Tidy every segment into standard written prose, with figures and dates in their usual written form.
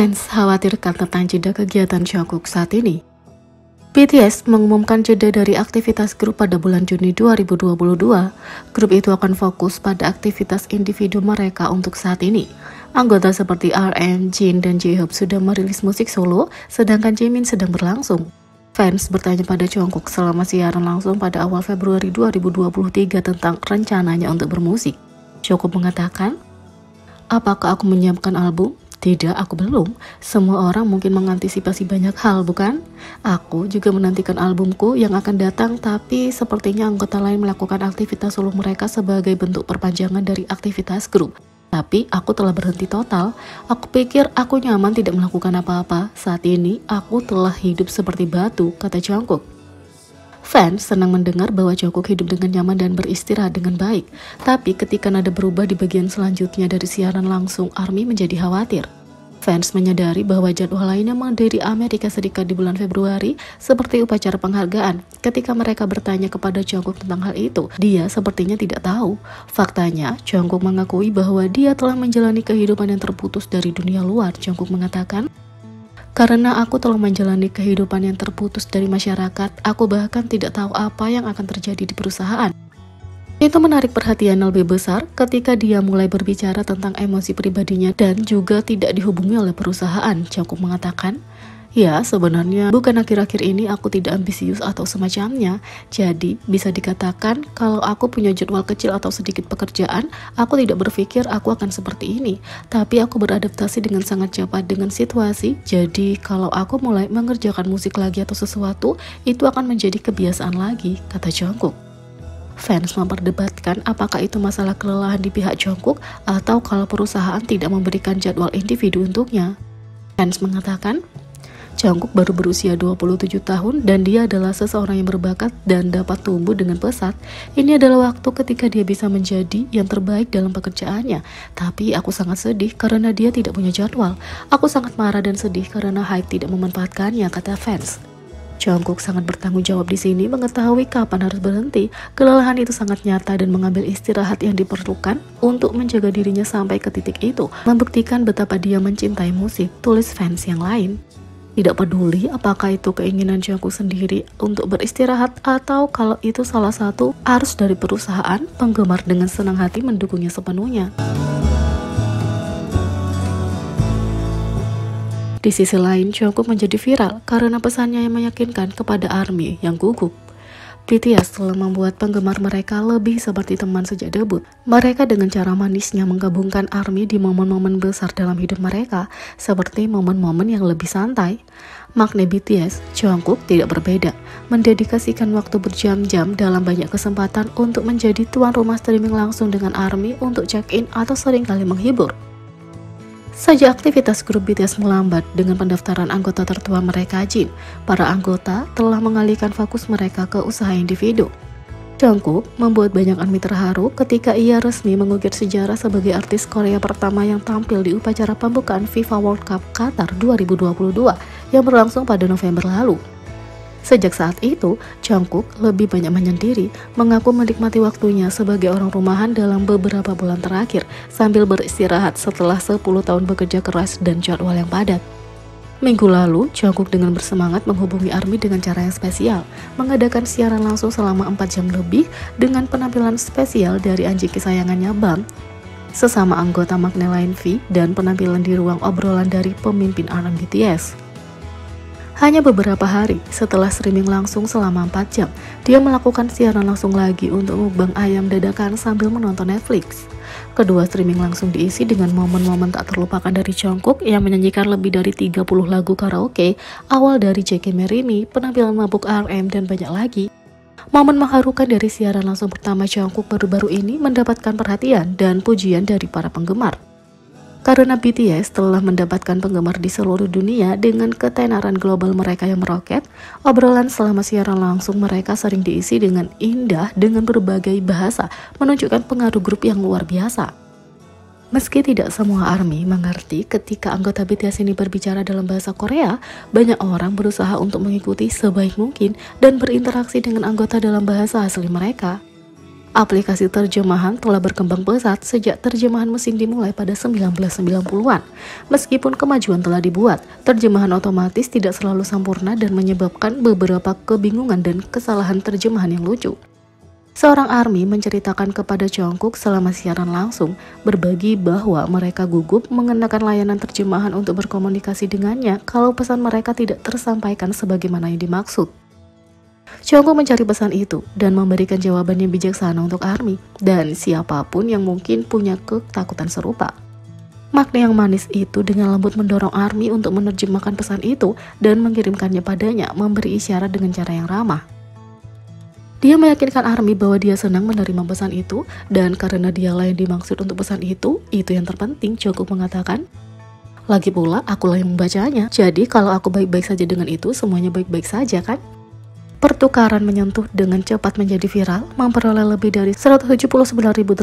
Fans khawatirkan tentang jeda kegiatan Jungkook saat ini. BTS mengumumkan jeda dari aktivitas grup pada bulan Juni 2022. Grup itu akan fokus pada aktivitas individu mereka untuk saat ini. Anggota seperti RM, Jin, dan J-Hope sudah merilis musik solo, sedangkan Jimin sedang berlangsung. Fans bertanya pada Jungkook selama siaran langsung pada awal Februari 2023 tentang rencananya untuk bermusik. Jungkook mengatakan, "Apakah aku menyiapkan album? Tidak, aku belum. Semua orang mungkin mengantisipasi banyak hal, bukan? Aku juga menantikan albumku yang akan datang, tapi sepertinya anggota lain melakukan aktivitas solo mereka sebagai bentuk perpanjangan dari aktivitas grup. Tapi aku telah berhenti total. Aku pikir aku nyaman tidak melakukan apa-apa. Saat ini, aku telah hidup seperti batu," kata Jungkook. Fans senang mendengar bahwa Jungkook hidup dengan nyaman dan beristirahat dengan baik. Tapi ketika nada berubah di bagian selanjutnya dari siaran langsung, ARMY menjadi khawatir. Fans menyadari bahwa jadwal lainnya menghadiri Amerika Serikat di bulan Februari, seperti upacara penghargaan. Ketika mereka bertanya kepada Jungkook tentang hal itu, dia sepertinya tidak tahu. Faktanya, Jungkook mengakui bahwa dia telah menjalani kehidupan yang terputus dari dunia luar. Jungkook mengatakan, "Karena aku telah menjalani kehidupan yang terputus dari masyarakat, aku bahkan tidak tahu apa yang akan terjadi di perusahaan." Itu menarik perhatian lebih besar ketika dia mulai berbicara tentang emosi pribadinya dan juga tidak dihubungi oleh perusahaan. Jungkook mengatakan, "Ya, sebenarnya bukan akhir-akhir ini aku tidak ambisius atau semacamnya. Jadi, bisa dikatakan kalau aku punya jadwal kecil atau sedikit pekerjaan, aku tidak berpikir aku akan seperti ini. Tapi aku beradaptasi dengan sangat cepat dengan situasi. Jadi, kalau aku mulai mengerjakan musik lagi atau sesuatu, itu akan menjadi kebiasaan lagi," kata Jungkook. Fans memperdebatkan apakah itu masalah kelelahan di pihak Jungkook atau kalau perusahaan tidak memberikan jadwal individu untuknya. Fans mengatakan, Jungkook baru berusia 27 tahun dan dia adalah seseorang yang berbakat dan dapat tumbuh dengan pesat. Ini adalah waktu ketika dia bisa menjadi yang terbaik dalam pekerjaannya. Tapi aku sangat sedih karena dia tidak punya jadwal. Aku sangat marah dan sedih karena Hype tidak memanfaatkannya, kata fans. Jungkook sangat bertanggung jawab di sini, mengetahui kapan harus berhenti. Kelelahan itu sangat nyata dan mengambil istirahat yang diperlukan untuk menjaga dirinya sampai ke titik itu, membuktikan betapa dia mencintai musik, tulis fans yang lain. Tidak peduli apakah itu keinginan Jungkook sendiri untuk beristirahat atau kalau itu salah satu arus dari perusahaan, penggemar dengan senang hati mendukungnya sepenuhnya. Di sisi lain, Jungkook menjadi viral karena pesannya yang meyakinkan kepada ARMY yang gugup. BTS telah membuat penggemar mereka lebih seperti teman sejak debut. Mereka dengan cara manisnya menggabungkan ARMY di momen-momen besar dalam hidup mereka, seperti momen-momen yang lebih santai. Makna BTS, Jungkook tidak berbeda, mendedikasikan waktu berjam-jam dalam banyak kesempatan untuk menjadi tuan rumah streaming langsung dengan ARMY untuk check-in atau seringkali menghibur. Sejak aktivitas grup BTS melambat dengan pendaftaran anggota tertua mereka Jin, para anggota telah mengalihkan fokus mereka ke usaha individu. Jungkook membuat banyak ARMY terharu ketika ia resmi mengukir sejarah sebagai artis Korea pertama yang tampil di upacara pembukaan FIFA World Cup Qatar 2022 yang berlangsung pada November lalu. Sejak saat itu, Jungkook lebih banyak menyendiri, mengaku menikmati waktunya sebagai orang rumahan dalam beberapa bulan terakhir, sambil beristirahat setelah 10 tahun bekerja keras dan jadwal yang padat. Minggu lalu, Jungkook dengan bersemangat menghubungi ARMY dengan cara yang spesial, mengadakan siaran langsung selama 4 jam lebih dengan penampilan spesial dari anjing kesayangannya Bam, sesama anggota Maknae lain V, dan penampilan di ruang obrolan dari pemimpin ARMY BTS. Hanya beberapa hari setelah streaming langsung selama 4 jam, dia melakukan siaran langsung lagi untuk mukbang ayam dadakan sambil menonton Netflix. Kedua streaming langsung diisi dengan momen-momen tak terlupakan dari Jungkook yang menyanyikan lebih dari 30 lagu karaoke, awal dari JK Marry Me, penampilan mabuk RM, dan banyak lagi. Momen mengharukan dari siaran langsung pertama Jungkook baru-baru ini mendapatkan perhatian dan pujian dari para penggemar. Karena BTS telah mendapatkan penggemar di seluruh dunia dengan ketenaran global mereka yang meroket, obrolan selama siaran langsung mereka sering diisi dengan indah dengan berbagai bahasa, menunjukkan pengaruh grup yang luar biasa. Meski tidak semua ARMY mengerti ketika anggota BTS ini berbicara dalam bahasa Korea, banyak orang berusaha untuk mengikuti sebaik mungkin dan berinteraksi dengan anggota dalam bahasa asli mereka. Aplikasi terjemahan telah berkembang pesat sejak terjemahan mesin dimulai pada 1990-an. Meskipun kemajuan telah dibuat, terjemahan otomatis tidak selalu sempurna dan menyebabkan beberapa kebingungan dan kesalahan terjemahan yang lucu. Seorang ARMY menceritakan kepada Jungkook selama siaran langsung, berbagi bahwa mereka gugup mengenakan layanan terjemahan untuk berkomunikasi dengannya kalau pesan mereka tidak tersampaikan sebagaimana yang dimaksud. Jungkook mencari pesan itu dan memberikan jawaban yang bijaksana untuk ARMY dan siapapun yang mungkin punya ketakutan serupa. Makna yang manis itu dengan lembut mendorong ARMY untuk menerjemahkan pesan itu dan mengirimkannya padanya, memberi isyarat dengan cara yang ramah. Dia meyakinkan ARMY bahwa dia senang menerima pesan itu dan karena dialah yang dimaksud untuk pesan itu yang terpenting, Jungkook mengatakan. Lagi pula, akulah yang membacanya, jadi kalau aku baik-baik saja dengan itu, semuanya baik-baik saja kan? Pertukaran menyentuh dengan cepat menjadi viral, memperoleh lebih dari 179.800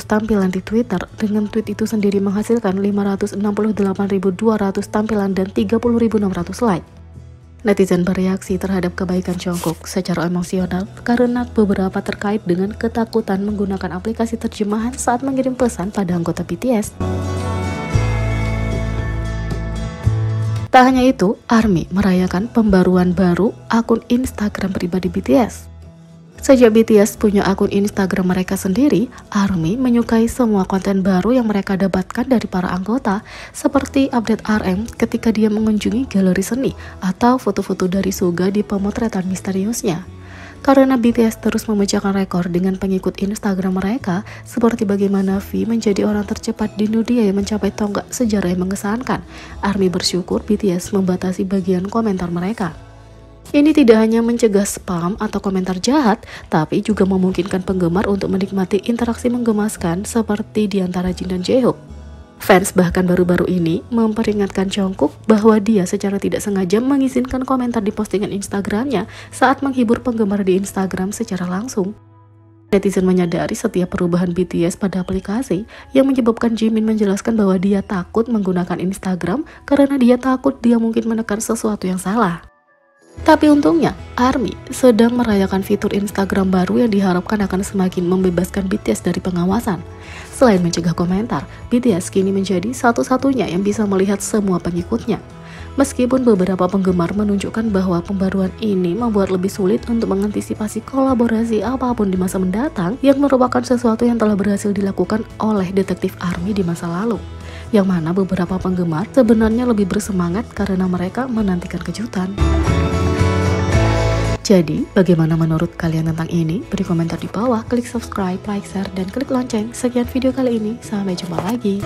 tampilan di Twitter. Dengan tweet itu sendiri menghasilkan 568.200 tampilan dan 30.600 like. Netizen bereaksi terhadap kebaikan Jungkook secara emosional karena beberapa terkait dengan ketakutan menggunakan aplikasi terjemahan saat mengirim pesan pada anggota BTS. Tak hanya itu, ARMY merayakan pembaruan baru akun Instagram pribadi BTS. Sejak BTS punya akun Instagram mereka sendiri, ARMY menyukai semua konten baru yang mereka dapatkan dari para anggota, seperti update RM ketika dia mengunjungi galeri seni atau foto-foto dari Suga di pemotretan misteriusnya. Karena BTS terus memecahkan rekor dengan pengikut Instagram mereka, seperti bagaimana V menjadi orang tercepat di dunia yang mencapai tonggak sejarah yang mengesankan, ARMY bersyukur BTS membatasi bagian komentar mereka. Ini tidak hanya mencegah spam atau komentar jahat, tapi juga memungkinkan penggemar untuk menikmati interaksi menggemaskan seperti di antara Jin dan Jaehook. Fans bahkan baru-baru ini memperingatkan Jungkook bahwa dia secara tidak sengaja mengizinkan komentar di postingan Instagramnya saat menghibur penggemar di Instagram secara langsung. Netizen menyadari setiap perubahan BTS pada aplikasi yang menyebabkan Jimin menjelaskan bahwa dia takut menggunakan Instagram karena dia takut dia mungkin menekan sesuatu yang salah. Tapi untungnya, ARMY sedang merayakan fitur Instagram baru yang diharapkan akan semakin membebaskan BTS dari pengawasan. Selain mencegah komentar, BTS kini menjadi satu-satunya yang bisa melihat semua pengikutnya. Meskipun beberapa penggemar menunjukkan bahwa pembaruan ini membuat lebih sulit untuk mengantisipasi kolaborasi apapun di masa mendatang, yang merupakan sesuatu yang telah berhasil dilakukan oleh detektif ARMY di masa lalu. Yang mana beberapa penggemar sebenarnya lebih bersemangat karena mereka menantikan kejutan. Jadi, bagaimana menurut kalian tentang ini? Beri komentar di bawah, klik subscribe, like, share, dan klik lonceng. Sekian video kali ini, sampai jumpa lagi.